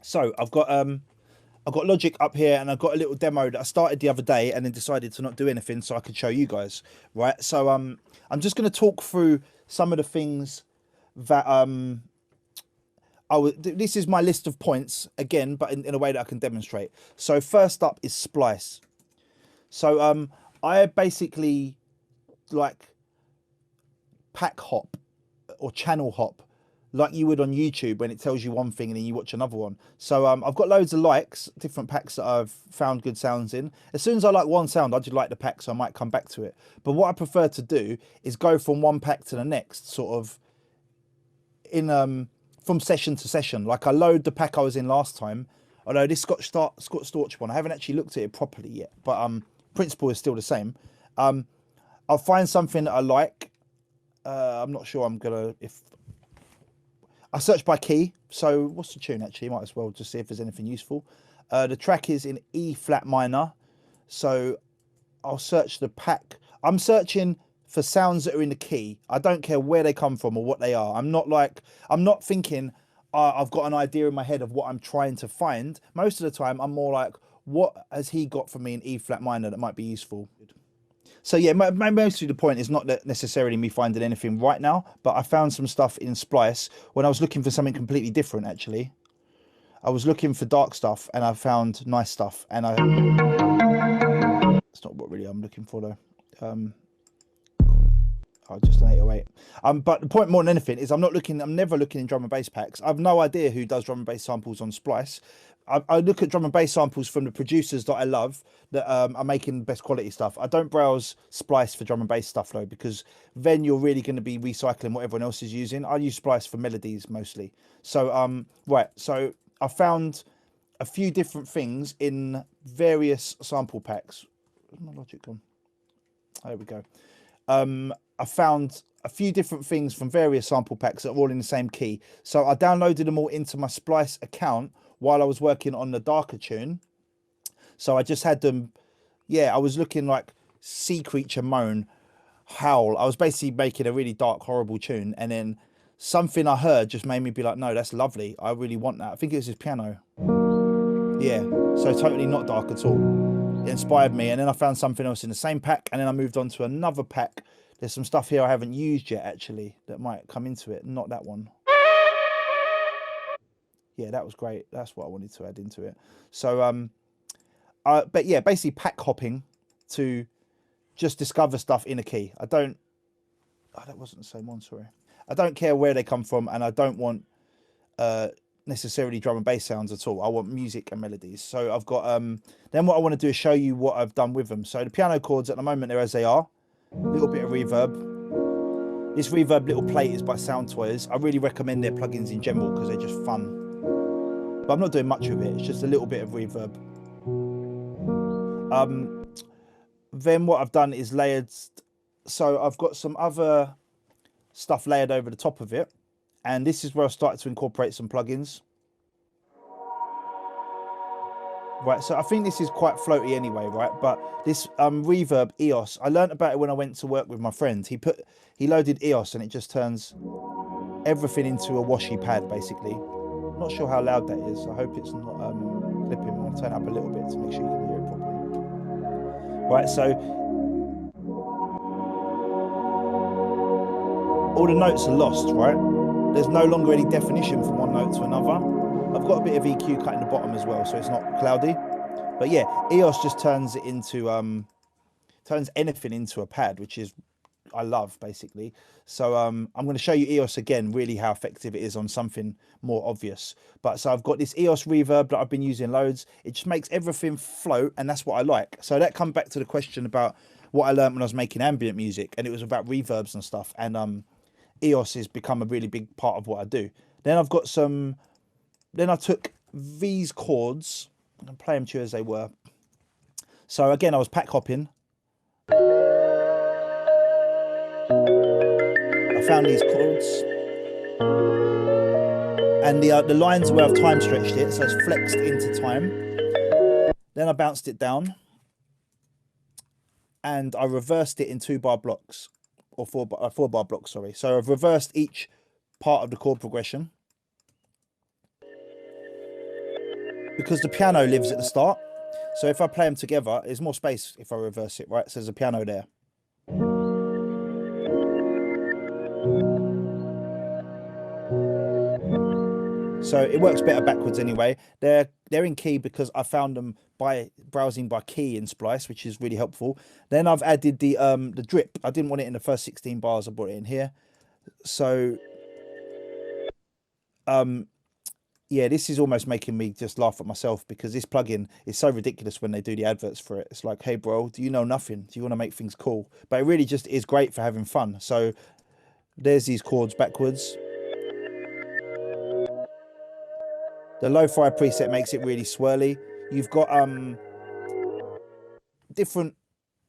So I've got Logic up here, and I've got a little demo that I started the other day and then decided to not do anything so I could show you guys, right? So I'm just going to talk through some of the things that this is my list of points again, but in a way that I can demonstrate. So first up is Splice. So I basically like pack hop or channel hop like you would on YouTube when it tells you one thing and then you watch another one. So I've got loads of likes, different packs that I've found good sounds in. As soon as I like one sound, I just like the pack, so I might come back to it. But what I prefer to do is go from one pack to the next, sort of in from session to session. Like I load the pack I was in last time, although this Scott Storch one, I haven't actually looked at it properly yet, but principle is still the same. I'll find something that I like. I'm not sure I'm gonna, if I search by key. So what's the tune actually? Might as well just see if there's anything useful. The track is in E flat minor. So I'll search the pack. I'm searching for sounds that are in the key. I don't care where they come from or what they are. I'm not thinking I've got an idea in my head of what I'm trying to find. Most of the time I'm more like, what has he got for me in E flat minor that might be useful? So yeah, mostly the point is not necessarily me finding anything right now, but I found some stuff in Splice when I was looking for something completely different. Actually, I was looking for dark stuff and I found nice stuff, and it's not what really I'm looking for though. Oh, just an 808. But the point more than anything is I'm never looking in drum and bass packs. I've no idea who does drum and bass samples on Splice. I look at drum and bass samples from the producers that I love that are making best quality stuff. I don't browse Splice for drum and bass stuff though, because then you're really going to be recycling what everyone else is using. I use Splice for melodies mostly. So right, so I found a few different things in various sample packs. Where's my Logic gone? There we go. I found a few different things from various sample packs that are all in the same key. So I downloaded them all into my Splice account while I was working on the darker tune. So I just had them, yeah, I was looking like Sea Creature Moan, Howl. I was basically making a really dark, horrible tune. And then something I heard just made me be like, no, that's lovely. I really want that. I think it was his piano. Yeah, so totally not dark at all. It inspired me. And then I found something else in the same pack. And then I moved on to another pack. There's some stuff here I haven't used yet, actually, that might come into it. Not that one. Yeah, that was great. That's what I wanted to add into it. So, but yeah, basically pack hopping to just discover stuff in a key. I don't, oh, that wasn't the same one, sorry. I don't care where they come from, and I don't want necessarily drum and bass sounds at all. I want music and melodies. So I've got, then what I want to do is show you what I've done with them. So the piano chords at the moment, they're as they are. A little bit of reverb. This reverb little plate is by Sound Toys. I really recommend their plugins in general because they're just fun. But I'm not doing much with it. It's just a little bit of reverb. Then what I've done is layered. So I've got some other stuff layered over the top of it. And this is where I started to incorporate some plugins. Right, so I think this is quite floaty anyway, right? But this reverb EOS, I learned about it when I went to work with my friend. He loaded EOS and it just turns everything into a washy pad, basically. I'm not sure how loud that is. I hope it's not clipping. I'm going to turn it up a little bit to make sure you can hear it properly. Right, so all the notes are lost, right? There's no longer any definition from one note to another. I've got a bit of EQ cut in the bottom as well, so it's not cloudy. But yeah, EOS just turns it into turns anything into a pad, which is I love basically. So I'm going to show you EOS again, really how effective it is on something more obvious. But so I've got this EOS reverb that I've been using loads. It just makes everything float, and that's what I like. So that comes back to the question about what I learned when I was making ambient music, and it was about reverbs and stuff. And EOS has become a really big part of what I do. Then I've got some. Then I took these chords and play them to you as they were. So again, I was pack hopping. I found these chords, and the lines where I've time stretched it, so it's flexed into time. Then I bounced it down, and I reversed it in 2-bar blocks, or 4-bar blocks. Sorry. So I've reversed each part of the chord progression. because the piano lives at the start. So if I play them together, there's more space if I reverse it, right? So there's a piano there. So it works better backwards anyway. They're in key because I found them by browsing by key in Splice, which is really helpful. Then I've added the drip. I didn't want it in the first 16 bars. I brought it in here. So yeah, this is almost making me just laugh at myself because this plugin is so ridiculous when they do the adverts for it. It's like, hey bro, do you know nothing? Do you want to make things cool? But it really just is great for having fun. So there's these chords backwards. The lo-fi preset makes it really swirly. You've got different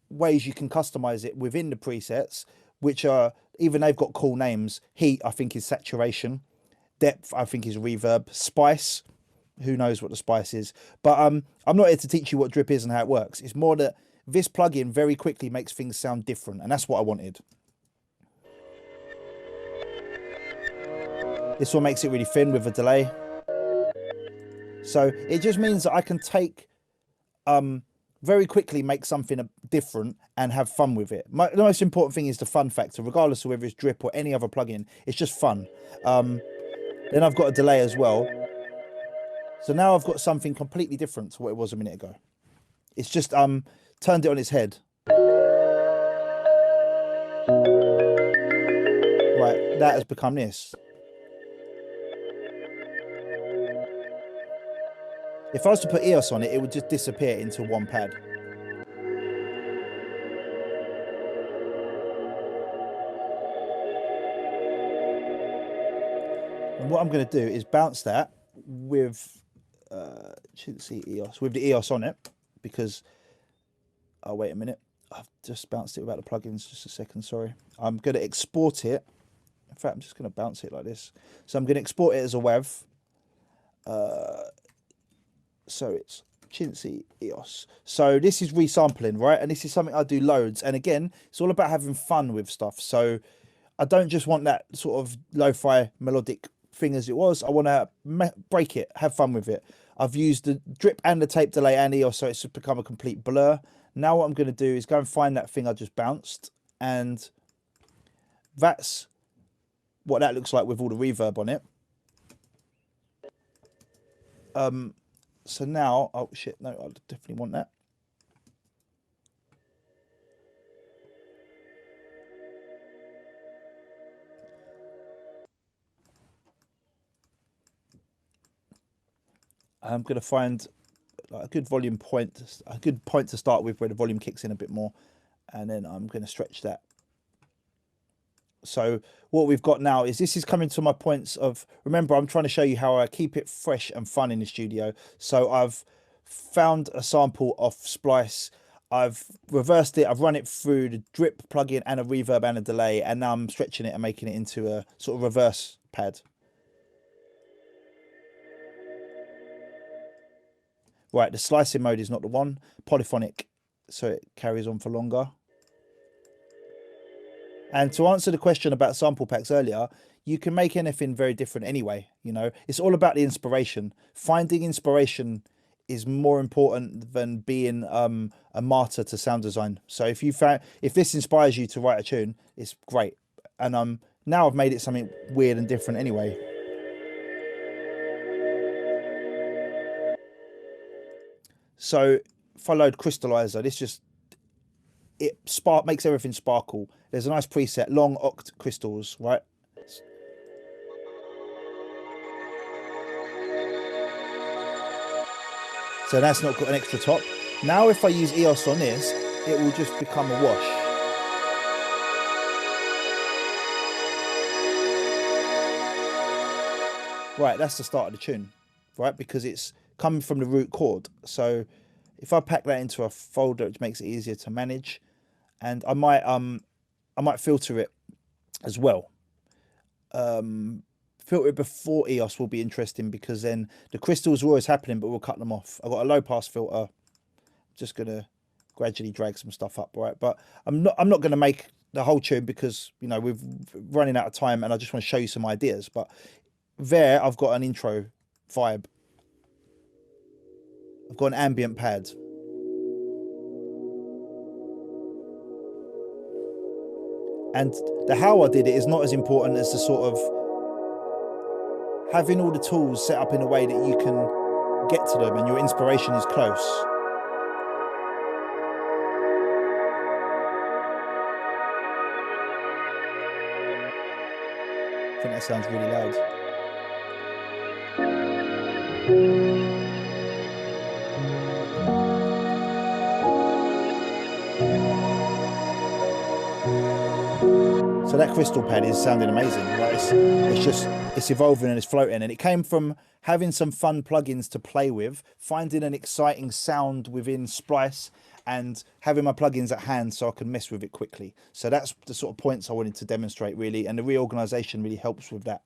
ways you can customize it within the presets, which are, even they've got cool names. Heat, I think, is saturation. Depth, I think, is reverb. Spice, who knows what the spice is. But I'm not here to teach you what drip is and how it works. It's more that this plugin very quickly makes things sound different, and that's what I wanted. This one makes it really thin with a delay. So it just means that I can take very quickly make something different and have fun with it. The most important thing is the fun factor, regardless of whether it's drip or any other plugin. It's just fun. Then I've got a delay as well. So now I've got something completely different to what it was a minute ago. It's just turned it on its head. Right, that has become this. If I was to put EOS on it, it would just disappear into one pad. And what I'm going to do is bounce that with, shouldn't see EOS, with the EOS on it, because, oh, wait a minute. I've just bounced it without the plugins, just a second, sorry. I'm going to export it. In fact, I'm just going to bounce it like this. So I'm going to export it as a WAV. So it's chintzy EOS. So this is resampling, right? And this is something I do loads. And again, it's all about having fun with stuff. So I don't just want that sort of lo-fi melodic thing as it was. I want to break it, have fun with it. I've used the drip and the tape delay and EOS, so it's become a complete blur. Now what I'm going to do is go and find that thing I just bounced. And that's what that looks like with all the reverb on it. So now, oh shit, no, I definitely want that. I'm going to find like a good volume point, a good point to start with where the volume kicks in a bit more. And then I'm going to stretch that. So what we've got now is this is coming to my points of, remember, I'm trying to show you how I keep it fresh and fun in the studio. So I've found a sample off Splice. I've reversed it. I've run it through the drip plugin and a reverb and a delay. And now I'm stretching it and making it into a sort of reverse pad. Right, the slicing mode is not the one. Polyphonic, so it carries on for longer. And to answer the question about sample packs earlier, you can make anything very different anyway. You know, it's all about the inspiration. Finding inspiration is more important than being a martyr to sound design. So if this inspires you to write a tune, it's great. And now I've made it something weird and different anyway. So if I load Crystallizer, this just makes everything sparkle. There's a nice preset, long oct crystals, right? So that's not got an extra top. Now if I use EOS on this, it will just become a wash. Right, that's the start of the tune, right? Because it's coming from the root chord. So if I pack that into a folder, which makes it easier to manage, and I might filter it as well. Filter it before EOS will be interesting because then the crystals are always happening, but we'll cut them off. I've got a low pass filter. Just gonna gradually drag some stuff up, right? But I'm not gonna make the whole tune because, you know, we're running out of time and I just want to show you some ideas. But there I've got an intro vibe. I've got an ambient pad. And how I did it is not as important as the sort of having all the tools set up in a way that you can get to them and your inspiration is close. I think that sounds really loud. So that crystal pad is sounding amazing. Like it's evolving and it's floating, and it came from having some fun plugins to play with, finding an exciting sound within Splice, and having my plugins at hand so I can mess with it quickly. So that's the sort of points I wanted to demonstrate really, and the reorganization really helps with that.